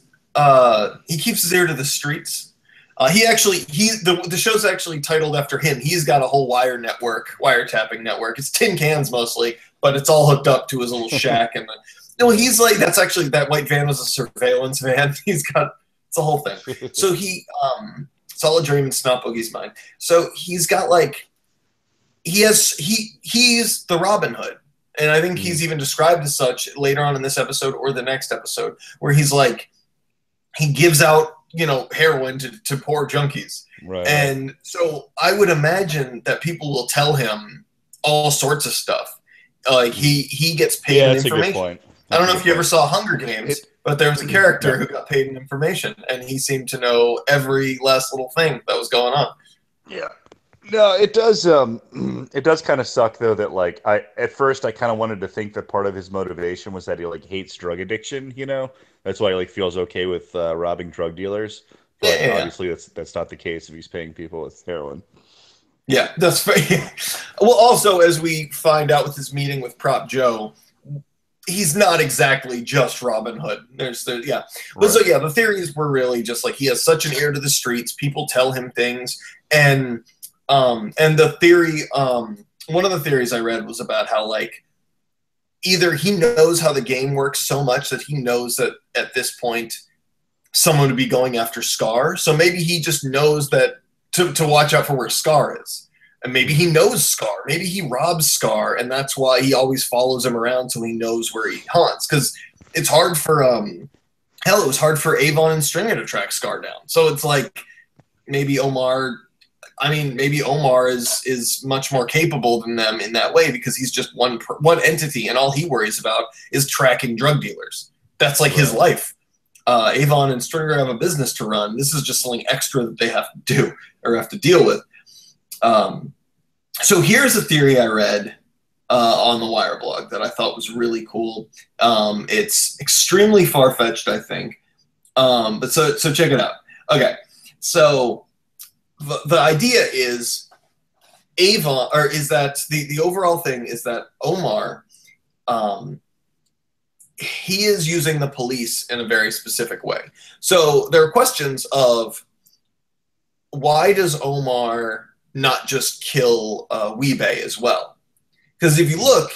Speaker 1: He keeps his ear to the streets. The show's actually titled after him. He's got a whole wiretapping network. It's tin cans mostly, but it's all hooked up to his little shack. And no, he's like, that's actually, that white van was a surveillance van. It's a whole thing. So it's all a dream in Snotboogie's mind. So he's got like, he's the Robin Hood. And I think he's even described as such later on in this episode or the next episode, where he's like, he gives out, heroin to poor junkies.
Speaker 2: Right.
Speaker 1: And so I would imagine that people will tell him all sorts of stuff. Like he gets paid in information.
Speaker 2: A good point.
Speaker 1: I don't know if you ever saw Hunger Games, but there was a character who got paid in information, and he seemed to know every last little thing that was going on.
Speaker 2: Yeah. No, it does. It does kind of suck though that like at first I kind of wanted to think that part of his motivation was that he like hates drug addiction. That's why he like feels okay with robbing drug dealers. But obviously that's not the case if he's paying people with heroin.
Speaker 1: Yeah, that's fair. Well, also as we find out with his meeting with Prop Joe, he's not exactly just Robin Hood. But so the theories were really just like he has such an ear to the streets. People tell him things, and the theory, one of the theories I read was about how like either he knows how the game works so much that he knows that at this point someone would be going after Scar. So maybe he just knows that to watch out for where Scar is. And maybe he knows Scar. Maybe he robs Scar, and that's why he always follows him around so he knows where he haunts. Because it's hard for it was hard for Avon and Stringer to track Scar down. So it's like maybe Omar is much more capable than them in that way because he's just one entity, and all he worries about is tracking drug dealers. That's like his life. Avon and Stringer have a business to run. This is just something extra that they have to do or have to deal with. So here's a theory I read on the Wire blog that I thought was really cool. It's extremely far-fetched, I think. But so check it out. Okay, so the idea is the overall thing is that Omar, he is using the police in a very specific way. So there are questions of why does Omar not just kill Weebay as well? Because if you look,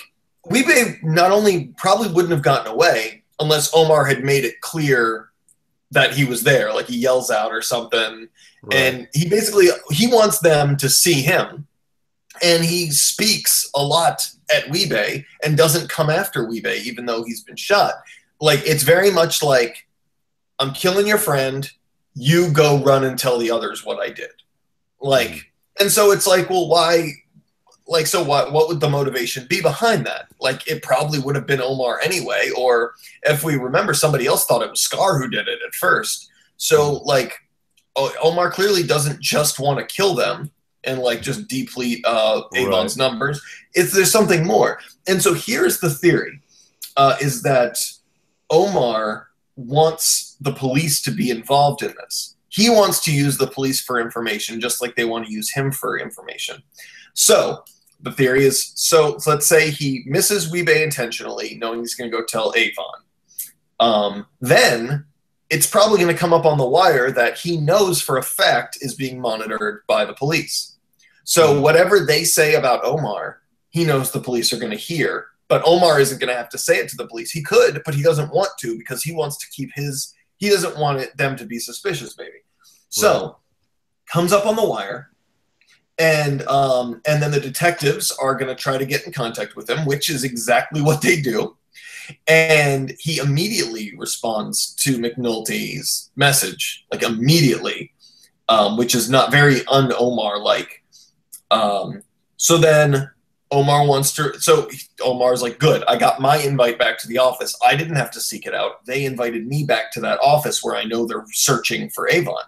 Speaker 1: Weebay not only probably wouldn't have gotten away unless Omar had made it clear that he was there, like he yells out or something. Right. And he wants them to see him, and he speaks a lot at Weebay and doesn't come after Weebay even though he's been shot. Like it's very much like, I'm killing your friend, you go run and tell the others what I did. Like, and so it's like, well, why? Like, so what would the motivation be behind that? Like, it probably would have been Omar anyway, or if we remember, somebody else thought it was Scar who did it at first. So, like, Omar clearly doesn't just want to kill them and like just deplete Avon's numbers. There's something more. And so here's the theory, is that Omar wants the police to be involved in this. He wants to use the police for information just like they want to use him for information. So the theory is, so let's say he misses Weebay intentionally, knowing he's going to go tell Avon. Then it's probably going to come up on the wire that he knows for a fact is being monitored by the police. So whatever they say about Omar, he knows the police are going to hear. But Omar isn't going to have to say it to the police. He could, but he doesn't want to because he wants to keep he doesn't want them to be suspicious, maybe. So, comes up on the wire, and then the detectives are going to try to get in contact with him, which is exactly what they do. And he immediately responds to McNulty's message, like immediately, which is not very un-Omar-like. So then Omar Omar's like, good, I got my invite back to the office. I didn't have to seek it out. They invited me back to that office where I know they're searching for Avon.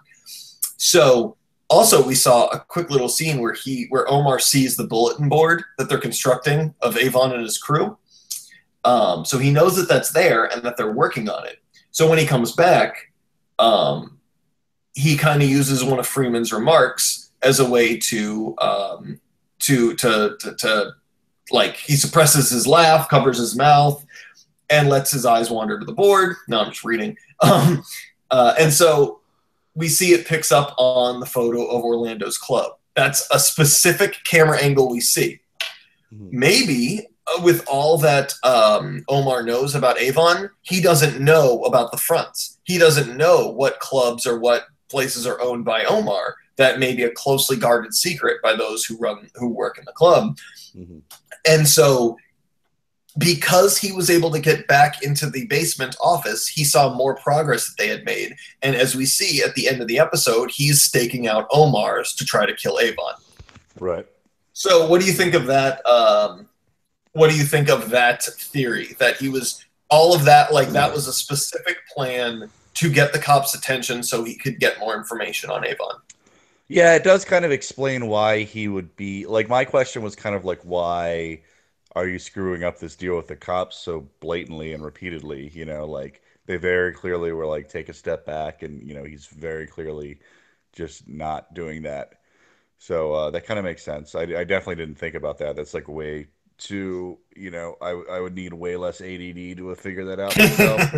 Speaker 1: So also we saw a quick little scene where Omar sees the bulletin board that they're constructing of Avon and his crew. So he knows that that's there and that they're working on it. So when he comes back, he kind of uses one of Freeman's remarks as a way to like, he suppresses his laugh, covers his mouth, and lets his eyes wander to the board. No, I'm just reading. And so we see it picks up on the photo of Orlando's club. That's a specific camera angle we see. Maybe with all that Omar knows about Avon, he doesn't know about the fronts. He doesn't know what clubs or what places are owned by Omar. That may be a closely guarded secret by those who work in the club. And so because he was able to get back into the basement office, he saw more progress that they had made. And as we see at the end of the episode, he's staking out Omar's to try to kill Avon.
Speaker 2: Right.
Speaker 1: So what do you think of that? What do you think of that theory? That he was all of that, like that was a specific plan to get the cops' attention so he could get more information on Avon.
Speaker 3: Yeah, it does kind of explain why he would be like, my question was kind of like, why are you screwing up this deal with the cops so blatantly and repeatedly? You know, like they very clearly were like, take a step back, and you know, he's very clearly just not doing that. So that kind of makes sense. I definitely didn't think about that. That's like way too, you know, I would need way less ADD to have figured that out myself.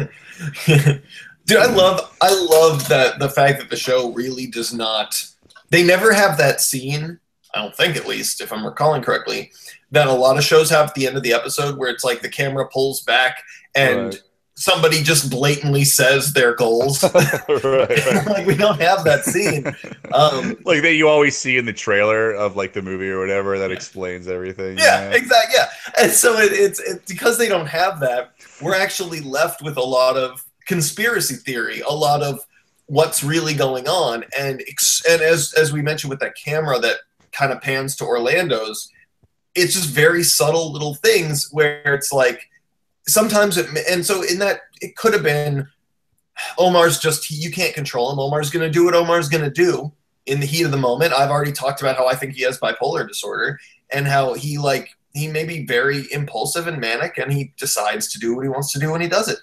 Speaker 1: Dude, I love that the fact that the show really does not. They never have that scene, I don't think, at least, if I'm recalling correctly, that a lot of shows have at the end of the episode where it's like the camera pulls back and somebody just blatantly says their goals.
Speaker 3: Right.
Speaker 1: Like, we don't have that scene.
Speaker 3: Like that you always see in the trailer of like the movie or whatever that explains everything.
Speaker 1: Yeah, exactly. Yeah. And so it's because they don't have that, we're actually left with a lot of conspiracy theory, a lot of what's really going on, and as we mentioned with that camera that kind of pans to Orlando's, it's just very subtle little things where it's like sometimes and so in that it could have been Omar's just, you can't control him. Omar's going to do what Omar's going to do in the heat of the moment. I've already talked about how I think he has bipolar disorder and how he may be very impulsive and manic, and he decides to do what he wants to do when he does it.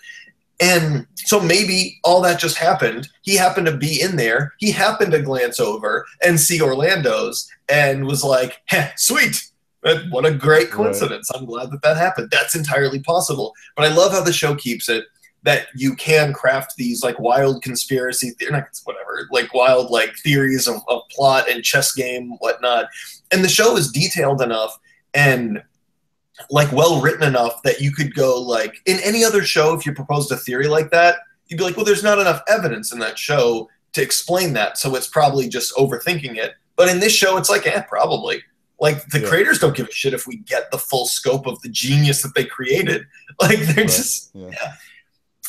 Speaker 1: And so maybe all that just happened. He happened to be in there. He happened to glance over and see Orlando's and was like, sweet. What a great coincidence. Right. I'm glad that happened. That's entirely possible. But I love how the show keeps it that you can craft these like wild conspiracy wild like theories of plot and chess game, whatnot. And the show is detailed enough and like well written enough that you could go like in any other show, if you proposed a theory like that, you'd be like, well, there's not enough evidence in that show to explain that, so it's probably just overthinking it. But in this show, it's like, probably. Like the creators don't give a shit if we get the full scope of the genius that they created. Like they're just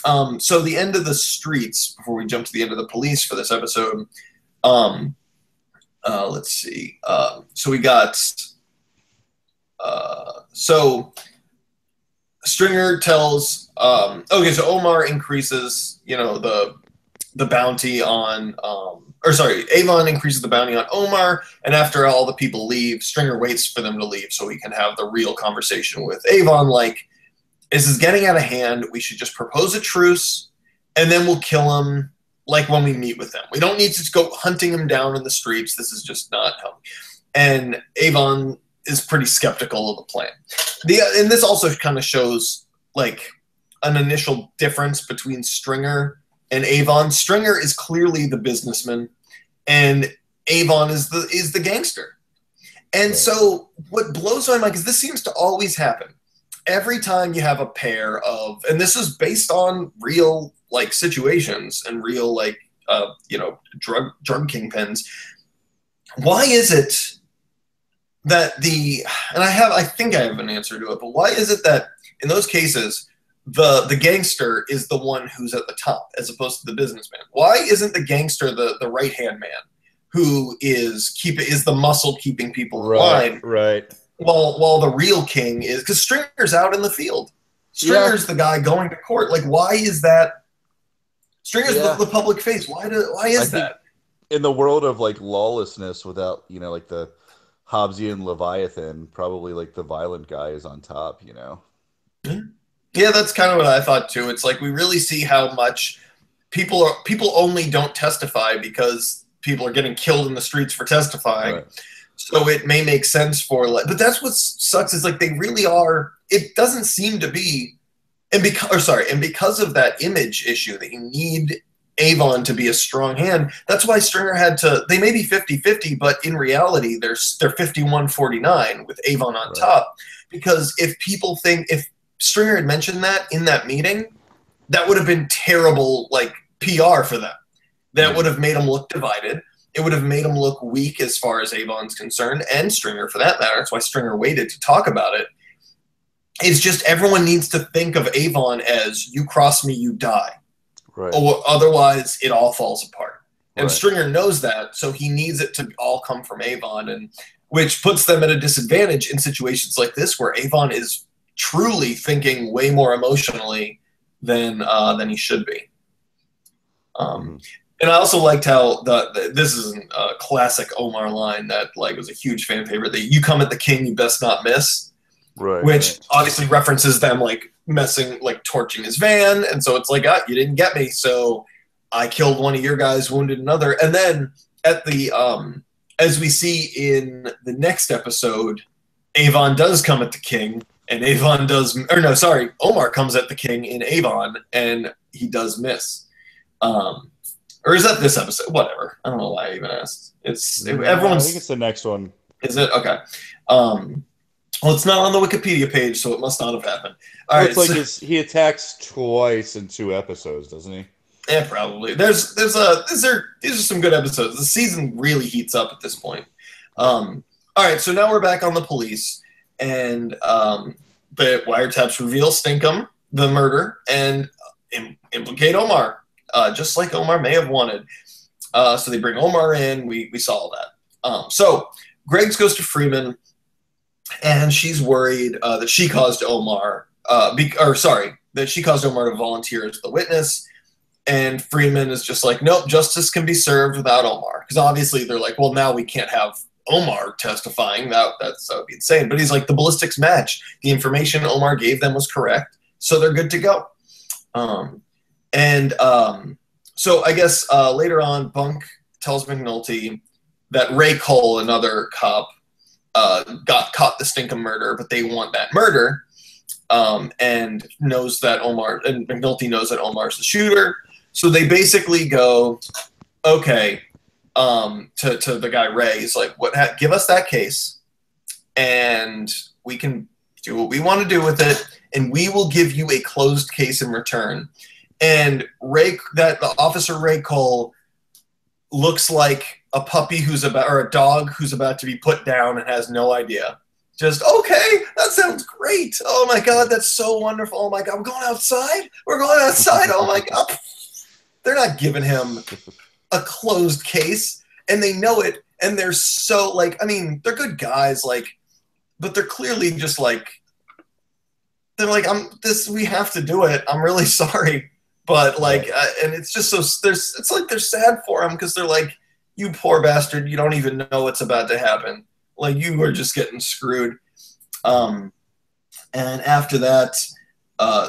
Speaker 1: so the end of the streets, before we jump to the end of the police for this episode, let's see. So we got so Stringer tells so Omar increases, you know, the bounty on Avon increases the bounty on Omar, and after all the people leave, Stringer waits for them to leave so he can have the real conversation with Avon, like, this is getting out of hand. We should just propose a truce, and then we'll kill him, like, when we meet with them. We don't need to go hunting him down in the streets. This is just not healthy. And Avon is pretty skeptical of the plan. And this also kind of shows, like, an initial difference between Stringer and Avon. Stringer is clearly the businessman, and Avon is the gangster. And so what blows my mind, because this seems to always happen, every time you have a pair of, and this is based on real, like, situations and real, like, drug kingpins. Why is it that I think I have an answer to it, but why is it that in those cases, the gangster is the one who's at the top as opposed to the businessman? Why isn't the gangster the right-hand man who is the muscle keeping people in line?
Speaker 2: Right.
Speaker 1: While the real king is, because Stringer's out in the field. Stringer's the guy going to court. Like, why is that? Stringer's the public face. Why is that?
Speaker 2: In the world of, like, lawlessness without, like, the Hobbesian Leviathan, probably, like, the violent guy is on top,
Speaker 1: Mm-hmm. Yeah, that's kind of what I thought too. It's like we really see how much people only don't testify because people are getting killed in the streets for testifying. Right. So it may make sense but that's what sucks is, like, they really are. It doesn't seem to be, and because of that image issue that you need Avon to be a strong hand. That's why Stringer had to. They may be 50-50, but in reality, they're 51-49 with Avon on top. Because if Stringer had mentioned that in that meeting, that would have been terrible, like, PR for them. That would have made them look divided. It would have made them look weak as far as Avon's concerned, and Stringer for that matter. That's why Stringer waited to talk about it. It's just everyone needs to think of Avon as, you cross me, you die.
Speaker 2: Right.
Speaker 1: Or otherwise it all falls apart. And Stringer knows that, so he needs it to all come from Avon, and which puts them at a disadvantage in situations like this where Avon is truly thinking way more emotionally than he should be. And I also liked how this is a classic Omar line that, like, was a huge fan favorite. That you come at the king, you best not miss.
Speaker 2: Right.
Speaker 1: Which obviously references them, like, messing, like, torching his van, and so it's like, you didn't get me, so I killed one of your guys, wounded another. And then at the as we see in the next episode, Avon does come at the king. And Omar comes at the king in Avon, and he does miss. Or is that this episode? Whatever. I don't know why I even asked. I think
Speaker 2: it's the next one.
Speaker 1: Is it? Okay. Well, it's not on the Wikipedia page, so it must not have happened. All right.
Speaker 2: It's like he attacks twice in 2 episodes, doesn't he?
Speaker 1: Yeah, probably. These are some good episodes. The season really heats up at this point. All right, so now we're back on the police. And the wiretaps reveal Stinkum, the murder, and implicate Omar, just like Omar may have wanted. So they bring Omar in. We saw all that. So Greggs goes to Freeman, and she's worried that she caused Omar, that she caused Omar to volunteer as the witness. And Freeman is just like, nope, justice can be served without Omar. Because obviously they're like, well, now we can't have Omar testifying. That would be insane. But he's like, the ballistics match. The information Omar gave them was correct, so they're good to go. So I guess later on, Bunk tells McNulty that Ray Cole, another cop, got caught the Stinkum murder, but they want that murder, and knows that McNulty knows that Omar's the shooter. So they basically go, okay. To the guy Ray, he's like, give us that case, and we can do what we want to do with it, and we will give you a closed case in return. And the officer Ray Cole looks like a puppy or a dog who's about to be put down and has no idea. Just, okay, that sounds great. Oh my God, that's so wonderful. Oh my God, we're going outside. Oh my God. They're not giving him a closed case, and they know it, and they're so, like, I mean, they're good guys, like, but they're clearly just like, they're like, we have to do it. I'm really sorry, but like, and it's just so it's like they're sad for him because they're like, you poor bastard, you don't even know what's about to happen. Like, you are just getting screwed. And after that,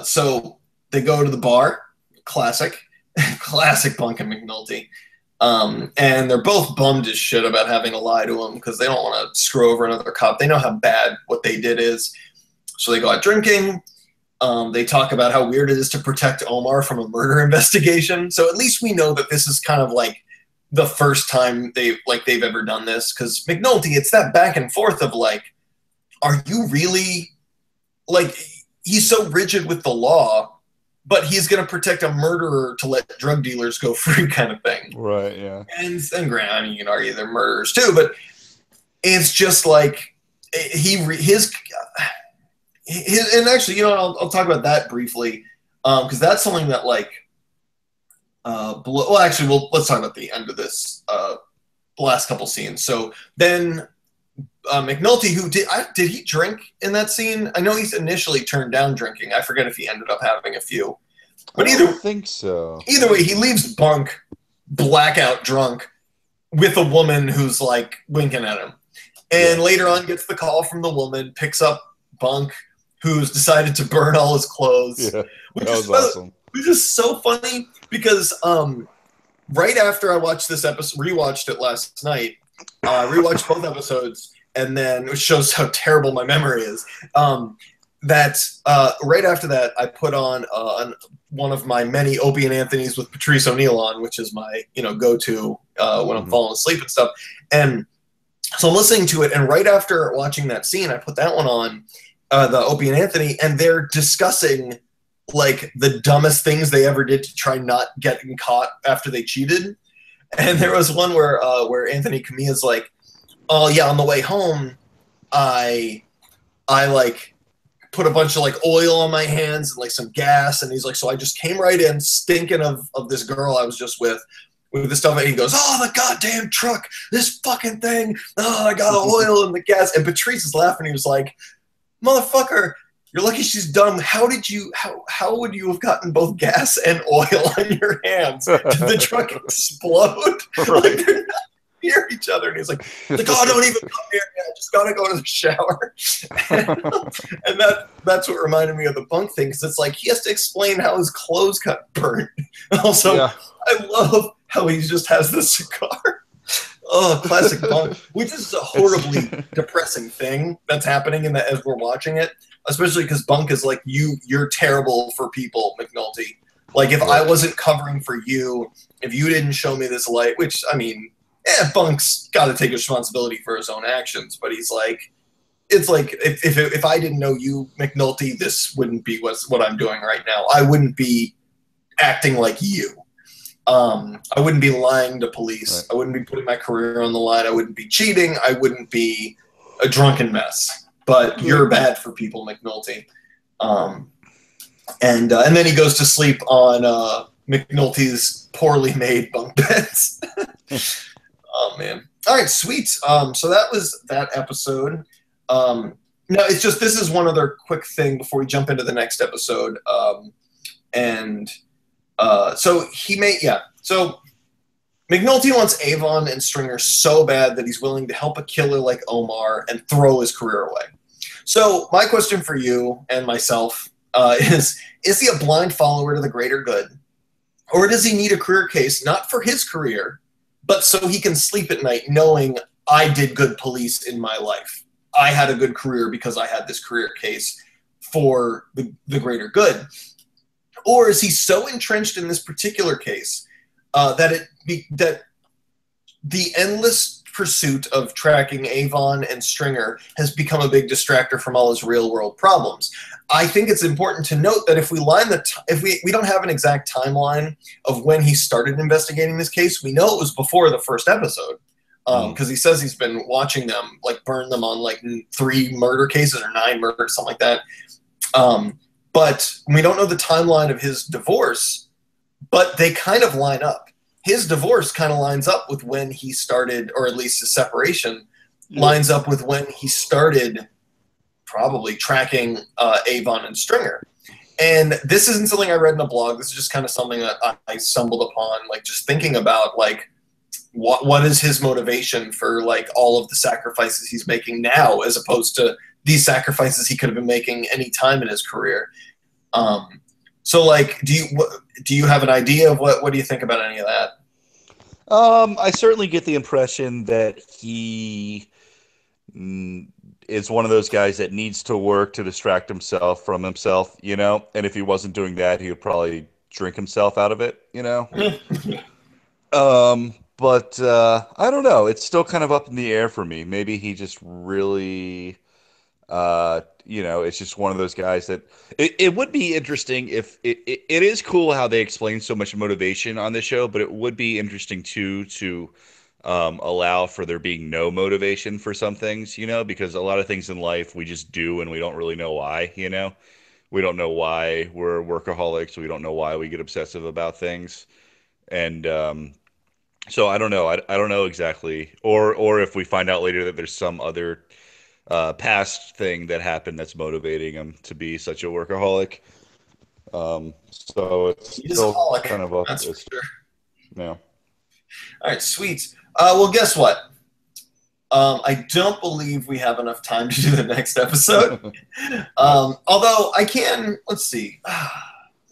Speaker 1: so they go to the bar. Classic. Classic Bunk and McNulty. And they're both bummed as shit about having to lie to him because they don't want to screw over another cop. They know how bad what they did is. So they go out drinking. They talk about how weird it is to protect Omar from a murder investigation. So at least we know that this is kind of like the first time they've ever done this. Because McNulty, it's that back and forth of like, are you really, like, he's so rigid with the law, but he's going to protect a murderer to let drug dealers go free kind of thing.
Speaker 2: Right, yeah.
Speaker 1: And granted, I mean, you can argue they're murderers too, but it's just like, his and actually, you know, I'll talk about that briefly, because that's something that, like, let's talk about the end of this last couple scenes. So then McNulty, who did he drink in that scene? I know he's initially turned down drinking. I forget if he ended up having a few. But
Speaker 2: I don't think so.
Speaker 1: Either way, he leaves Bunk blackout drunk with a woman who's like winking at him. And later on gets the call from the woman, picks up Bunk, who's decided to burn all his clothes.
Speaker 2: Yeah, that was awesome.
Speaker 1: Which is so funny because right after I watched this episode, rewatched it last night, rewatched both episodes, and then it shows how terrible my memory is. Right after that, I put on one of my many Opie and Anthony's with Patrice O'Neill on, which is my go-to when I'm falling asleep and stuff. And so I'm listening to it, and right after watching that scene, I put that one on, the Opie and Anthony, and they're discussing like the dumbest things they ever did to try not getting caught after they cheated. And there was one where Anthony Camilla's like, "Oh yeah, on the way home, I like put a bunch of like oil on my hands and like some gas," and he's like, "So I just came right in stinking of this girl I was just with this stuff," and he goes, "Oh, the goddamn truck, this fucking thing, oh, I got oil and the gas," and Patrice is laughing. He was like, "Motherfucker, you're lucky she's dumb. How would you have gotten both gas and oil on your hands? Did the truck explode?"
Speaker 2: Right.
Speaker 1: Like, they're not near each other. And he's like, "Oh, don't even come here. I just gotta go to the shower." and that's what reminded me of the Bunk thing, because it's like he has to explain how his clothes got burnt. Also,
Speaker 2: yeah.
Speaker 1: I love how he just has the cigar. Oh, classic Bunk, which is a horribly depressing thing that's happening as we're watching it, especially because Bunk is like, you're terrible for people, McNulty. Like, if I wasn't covering for you, if you didn't show me this light, which, I mean, Bunk's got to take responsibility for his own actions, but he's like, it's like, if I didn't know you, McNulty, this wouldn't be what I'm doing right now. I wouldn't be acting like you. I wouldn't be lying to police. Right. I wouldn't be putting my career on the line. I wouldn't be cheating. I wouldn't be a drunken mess. But you're bad for people, McNulty. And then he goes to sleep on McNulty's poorly made bunk beds. Oh, man. All right, sweet. So that was that episode. Now, it's just, this is one other quick thing before we jump into the next episode. So McNulty wants Avon and Stringer so bad that he's willing to help a killer like Omar and throw his career away. So my question for you and myself is he a blind follower to the greater good? Or does he need a career case, not for his career, but so he can sleep at night knowing I did good police in my life? I had a good career because I had this career case for the greater good. Or is he so entrenched in this particular case that the endless pursuit of tracking Avon and Stringer has become a big distractor from all his real world problems? I think it's important to note that if we we don't have an exact timeline of when he started investigating this case, we know it was before the first episode. Because he says he's been watching them like burn them on like 3 murder cases or 9 murders, something like that. But we don't know the timeline of his divorce, but they kind of line up. His divorce kind of lines up with when he started, or at least his separation lines up with when he started probably tracking Avon and Stringer. And this isn't something I read in a blog. This is just kind of something that I stumbled upon, like just thinking about like what is his motivation for like all of the sacrifices he's making now, as opposed to these sacrifices he could have been making any time in his career. So like, do you have an idea of what do you think about any of that?
Speaker 3: I certainly get the impression that he is one of those guys that needs to work to distract himself from himself, and if he wasn't doing that, he would probably drink himself out of it, But I don't know. It's still kind of up in the air for me. Maybe he just really, it's just one of those guys that it would be interesting if it is cool how they explain so much motivation on this show, but it would be interesting too to allow for there being no motivation for some things, because a lot of things in life we just do and we don't really know why, We don't know why we're workaholics. We don't know why we get obsessive about things. And so I don't know. I don't know exactly. Or if we find out later that there's some other past thing that happened that's motivating him to be such a workaholic. So it's
Speaker 1: He's
Speaker 3: still
Speaker 1: a holic,
Speaker 3: kind of up.
Speaker 1: that's for sure.
Speaker 3: Yeah.
Speaker 1: All right, sweet. Well, guess what? I don't believe we have enough time to do the next episode. Although I can, let's see.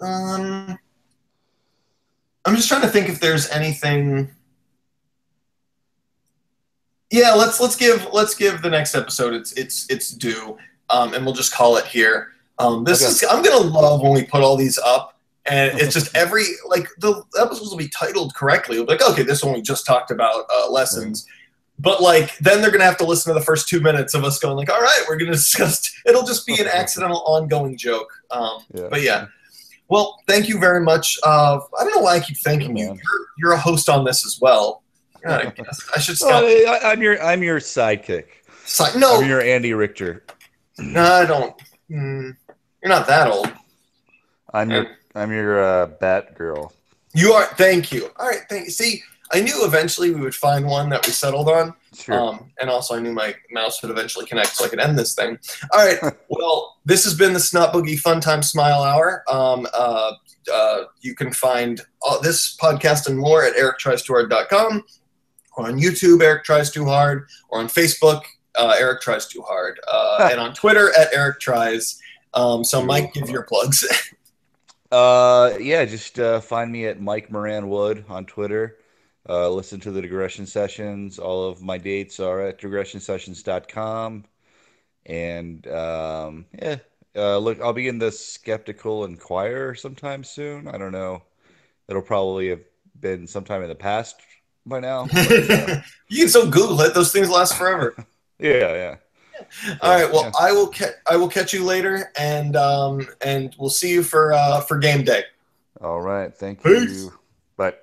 Speaker 1: I'm just trying to think if there's anything. Yeah, let's give the next episode its due, and we'll just call it here. I'm gonna love when we put all these up, and it's just the episodes will be titled correctly. It'll be like, okay, this one we just talked about lessons. But like then they're gonna have to listen to the first 2 minutes of us going like, all right, we're gonna discuss. It'll just be an accidental ongoing joke. But yeah, well, thank you very much. I don't know why I keep thanking you. You're a host on this as well. God, I should stop.
Speaker 3: I'm your sidekick.
Speaker 1: No,
Speaker 3: I'm your Andy Richter.
Speaker 1: No, I don't. You're not that old.
Speaker 3: I'm your Bat girl.
Speaker 1: You are. Thank you. All right. Thank you. See, I knew eventually we would find one that we settled on.
Speaker 3: Sure.
Speaker 1: And also I knew my mouse would eventually connect so I could end this thing. All right. Well, this has been the Snotboogie Funtime Smile Hour. You can find this podcast and more at erictriestoohard.com, or on YouTube, Eric Tries Too Hard, or on Facebook, Eric Tries Too Hard, and on Twitter at Eric Tries. So Mike, give your plugs.
Speaker 3: Just find me at Mike Moran Wood on Twitter. Listen to the Digression Sessions. All of my dates are at digressionsessions.com. And look, I'll be in the Skeptical Inquirer sometime soon. I don't know. It'll probably have been sometime in the past by now. But,
Speaker 1: you can still Google it. Those things last forever.
Speaker 3: Yeah.
Speaker 1: All right. Well, I will catch you later, and we'll see you for game day.
Speaker 3: All right. Thank
Speaker 1: Peace.
Speaker 3: you. Bye.